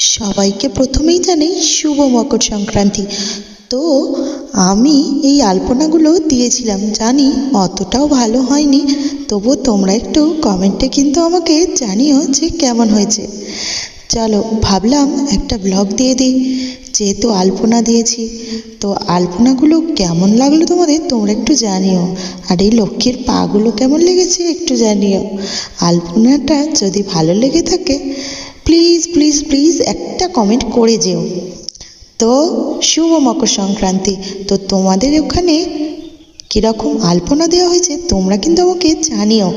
সবাইকে প্রথমেই জানাই শুভ মকর সংক্রান্তি। তো আমি এই আলপনাগুলো দিয়েছিলাম, জানি অতটাও ভালো হয়নি, তবুও তোমরা একটু কমেন্টে কিন্তু আমাকে জানিও যে কেমন হয়েছে। চলো ভাবলাম একটা ব্লগ দিয়ে দিই, যেহেতু আলপনা দিয়েছি। তো আলপনাগুলো কেমন লাগলো তোমাদের তোমরা একটু জানিও, আর এই লক্ষ্মীর পাগুলো কেমন লেগেছে একটু জানিও। আলপনাটা যদি ভালো লেগে থাকে প্লিজ প্লিজ প্লিজ একটা কমেন্ট করে যেও। তো শুভ মকর সংক্রান্তি। তো তোমাদের ওখানে কীরকম আলপনা দেওয়া হয়েছে তোমরা কিন্তু আমাকে জানিও।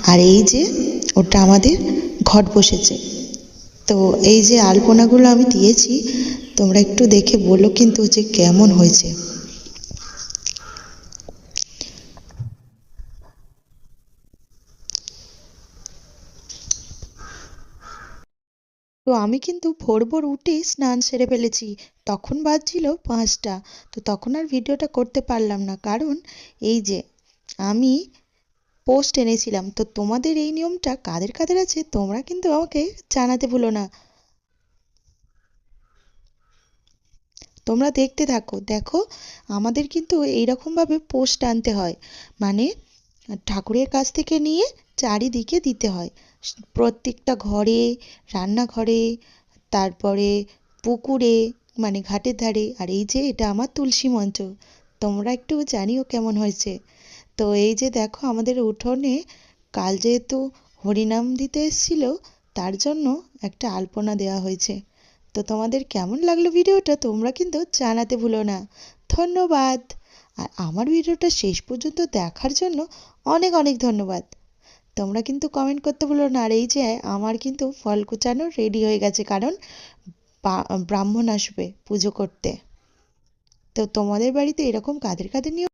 আর এই যে ওটা আমাদের ঘট বসেছে, তো এই যে আলপনাগুলো আমি দিয়েছি তোমরা একটু দেখে বলো কিন্তু যে কেমন হয়েছে। তো আমি কিন্তু ভোর ভোর উঠে স্নান সেরে ফেলেছি, তখন বাজছিল 5টা। তো তখন আর ভিডিওটা করতে পারলাম না, কারণ এই যে আমি পোস্ট এনেছিলাম। তো তোমাদের এই নিয়মটা কাদের কাদের আছে তোমরা কিন্তু আমাকে জানাতে ভুলো না। তোমরা দেখতে থাকো, দেখো আমাদের কিন্তু এইরকমভাবে পোস্ট আনতে হয়, মানে ঠাকুরের কাছ থেকে নিয়ে চারিদিকে দিতে হয়, প্রত্যেকটা ঘরে, রান্নাঘরে, তারপরে পুকুরে, মানে ঘাটের ধারে। আর এই যে এটা আমার তুলসী মঞ্চ, তোমরা একটু জানিও কেমন হয়েছে। তো এই যে দেখো আমাদের উঠোনে কাল যেহেতু হরিনাম দিতে এসেছিল, তার জন্য একটা আলপনা দেওয়া হয়েছে। তো তোমাদের কেমন লাগলো ভিডিওটা তোমরা কিন্তু জানাতে ভুলো না। ধন্যবাদ। আর আমার ভিডিওটা শেষ পর্যন্ত দেখার জন্য অনেক অনেক ধন্যবাদ। তোমরা কিন্তু কমেন্ট করতে ভুলো না। আর এই যে আমার কিন্তু ফল কুচানো রেডি হয়ে গেছে, কারণ ব্রাহ্মণ আসবে পুজো করতে। তো তোমাদের বাড়িতে এরকম কাদের কাদের নিয়ম